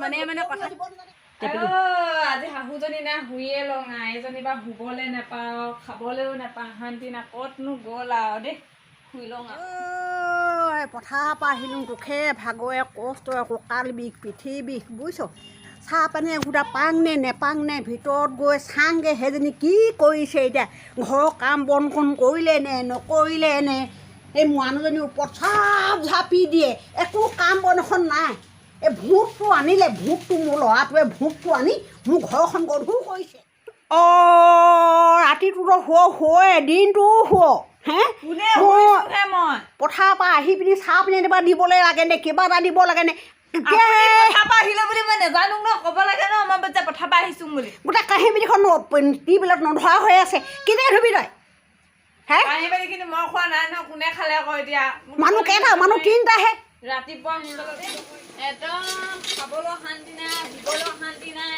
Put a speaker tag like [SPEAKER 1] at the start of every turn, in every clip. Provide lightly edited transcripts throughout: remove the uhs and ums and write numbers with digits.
[SPEAKER 1] মানে কথা আজি শাহুজনী না শুইয়ে লওঁ এজনী বা শুবলৈ নাপাওঁ খাবলৈও নাপাওঁ শান্তি না ক'তনো গ'ল আৰু দেই শুই লওঁ
[SPEAKER 2] পথাৰৰ পৰা আহিলোঁ দুখে ভাগৰে কষ্টৰে কঁকাল বিষ পিঠি বিষ বুজিছ চাহ পানী এঘোটা পাং নে নেপাং নে ভিতৰত গৈ চাংগে সেইজনী কি কৰিছে এতিয়া ঘৰৰ কাম বনখন কৰিলে নে নকৰিলে নে এই মানুহজনীৰ ওপৰত চাপ ঝাপি দিয়ে একো কাম বন এখন নাই এই ভূতটো আনিলে ভূতটো মোৰ ল'ৰাটোৱে ভূতটো আনি মোৰ ঘৰখন গধুৰ কৰিছে ৰাতিটোতো শুৱে দিনটোও শুৱ হে মই পথাৰৰ পৰা আহি পিনি চাহ পানী এবাৰ দিবলৈ লাগে নে কিবা এটা দিব লাগে নে
[SPEAKER 1] আহিলে বুলি মই নেজানো ন ক'ব লাগে ন মই যে পথাৰ পৰা আহিছোঁ বুলি
[SPEAKER 2] গোটেই কাঁহী বাতিখন টিবিলাক নধৰা হৈ আছে কেতিয়া ধুবি তই হে
[SPEAKER 1] কাঁহী বাতিখিনি মই খোৱা নাই নহয় কোনে খালে আকৌ এতিয়া
[SPEAKER 2] মানুহ কেইটা মানুহ তিনিটাহে
[SPEAKER 1] ৰাতিপুৱা একদম খাবলৈ শান্তি নাই দিবলৈ শান্তি নাই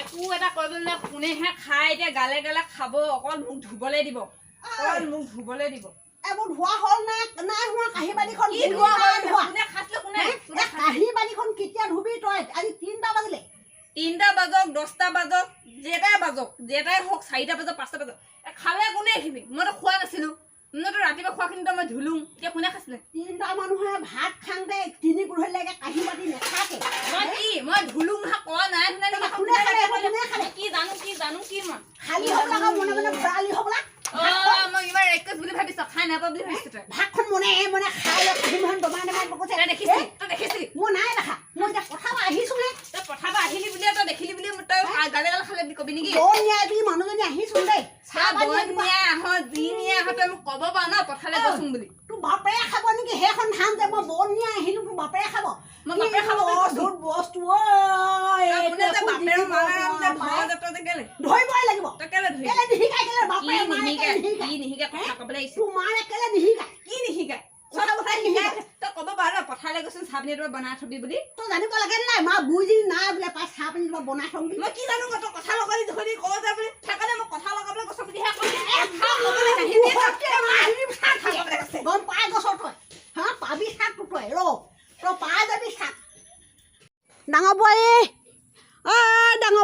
[SPEAKER 1] একো এটা কৰিবলৈ নাই কোনেহে খাই এতিয়া গালে গালে খাব অকল মোক ধুবলৈ দিব অকল মোক ধুবলৈ দিব
[SPEAKER 2] এইবোৰ ধোৱা হ'ল নাই হোৱা কাঁহী বাতিখন
[SPEAKER 1] কোনে খাইছিলে কোনে
[SPEAKER 2] কাঁহী বাতিখন কেতিয়া ধুবি তই আজি 3টা বাজিলে
[SPEAKER 1] 3টা বাজক 10টা বাজক যেটাই হওক 4টা বাজক 5টা বাজক খালে কোনে এইখিনি মইতো খোৱা নাছিলোঁ মইতো ৰাতিপুৱা খোৱাখিনিতো মই ধুলোঁ এতিয়া কোনে খাইছিলে
[SPEAKER 2] 3টা মানুহে ভাত খাওঁতে 3 গুৰিলৈকে কাঁহী বাতি নাথাকে
[SPEAKER 1] মই ধুলোঁ নহয় কোৱা নাই কি জানো কি মই
[SPEAKER 2] খালী হ'ব লগা মনে মনে ভৰালি হ'ব না
[SPEAKER 1] মই ইমান ৰেকছ বুলি ভাবিছ খাই নাপাওঁ বুলি ভাবিছোঁ তই
[SPEAKER 2] ভাতখন মনে খাই কাঁহীখন দমাই কৈছে
[SPEAKER 1] তই দেখিছিলি
[SPEAKER 2] মই নাই দেখা মই এতিয়া পথাৰ পৰা আহিছোঁহে
[SPEAKER 1] তই পথাৰ পৰা আহিলি বুলিয়ে তই দেখিলি বুলি তই গালে গালে খালে বুলি কবি নেকি
[SPEAKER 2] মানুহজনী আহিছোন দেই
[SPEAKER 1] যি নিয়ে আহ তই মোক ক'ব পাৰ ন পথাৰলৈ গৈছোং বুলি
[SPEAKER 2] তোৰ বাপেৰে খাব নেকি সেইখন ধান যে মই বন নিয়ে আহিলো তোৰ বাপেৰে খাব
[SPEAKER 1] মই বাপেৰে খাব
[SPEAKER 2] বস্তু
[SPEAKER 1] ধৰিবই
[SPEAKER 2] লাগিব
[SPEAKER 1] তই কেলে
[SPEAKER 2] নিশিকাই কেলে বাপেৰে
[SPEAKER 1] নিশিকাই কথা ক'বলৈ আহিছে
[SPEAKER 2] তোৰ মাৰে কেলে নিশিকাই
[SPEAKER 1] কি নিশিকাই তই ক'ব পাৰ ন পথাৰলৈ গৈছোন চাহ পানী বনাই থবি বুলি
[SPEAKER 2] তই জানিব লাগে নাই মা বুজি নাই বোলে পাই চাহ পানী বনাই থম
[SPEAKER 1] মই কি জানো তই কথা লগালি ধৰি কওঁ যে বুলি সেইকাৰণে মই কথা লগাবলৈ কৈছ বুলিহে
[SPEAKER 2] গম পাই গছ তই হা পাবি শাকটো তই তই পাই যাবি শাক ডাঙৰ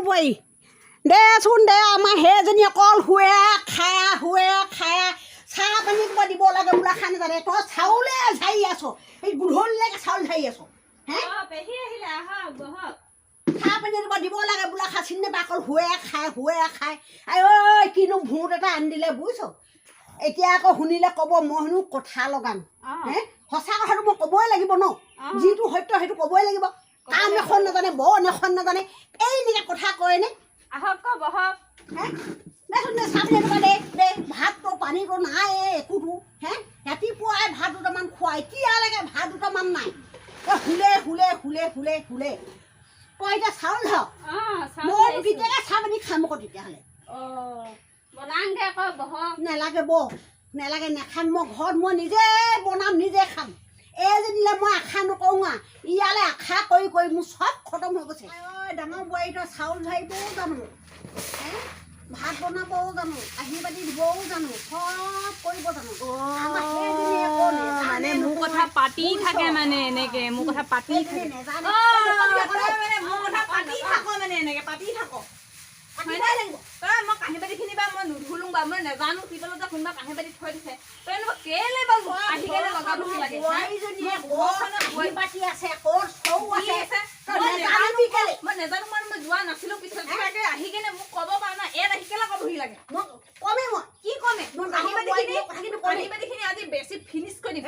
[SPEAKER 2] বোৱাৰী দেচোন দে আমাৰ সেইজনী অকল শুৱে খায়া চাহ পানী কিবা দিব লাগে বোলা খাই নাজানে তই চাউলে ঝাৰি আছ এই গধূলিলৈকে চাউল ঝাৰি আছ হে চাহ পানী কিবা দিব লাগে বোলা খা চিনি নাপায় অকল শুৱে খায় ঐ কিনো ভূত এটা আনি দিলে বুজিছ এতিয়া আকৌ শুনিলে ক'ব মই শুনো কথা লগাম হে সঁচা কথাটো মই ক'বই লাগিব ন যিটো সত্য সেইটো ক'বই লাগিব কাম এখন নাজানে বন এখন নাজানে এই এনেকৈ কথা কয়নে
[SPEAKER 1] আহক বহক
[SPEAKER 2] হে দেচোন দে চাহ পানী দে ভাতটো পানীটো নাই একোটো হে ৰাতিপুৱাই ভাত দুটামান খুৱাই এতিয়ালৈকে ভাত দুটামান নাই শুলে তই এতিয়া চাউল খাওঁ মই কেতিয়াকৈ চাহ পানী খাম আকৌ তেতিয়াহ'লে নেলাগে নেখাম মই ঘৰত মই নিজে বনাম নিজে খাম এইজনীলে মই আশা নকৰোঁ ইয়ালৈ আশা কৰি মোৰ চব খতম হৈ গৈছে ডাঙৰ বোৱাৰী তই চাউল ঝাৰিবও জানো ভাত বনাবও জানো কাঁহী বাতি দিবও জানো চব কৰিব জানো
[SPEAKER 1] মানে মোৰ কথা পাতি থাকে মানে এনেকে মোৰ কথা পাতি থাকে মই কাঁহী বাতিখিনি বা মই নুধুলো বা মই নেজানো কি পেলাই কোনোবা কাঁহী বাতি থৈ দিছে তই এনেকুৱা কেলে বাৰু আহি কেলে লগাব লাগে মই নেজানো মই যোৱা নাছিলো পিছত আহি কেনে মোক ক'ব পাৰা না ইয়াত আহি কেলে ক'বহি লাগে কি কমে কাঁহী বাতিখিনি আজি বেছি ফিনিছ কৰি দিম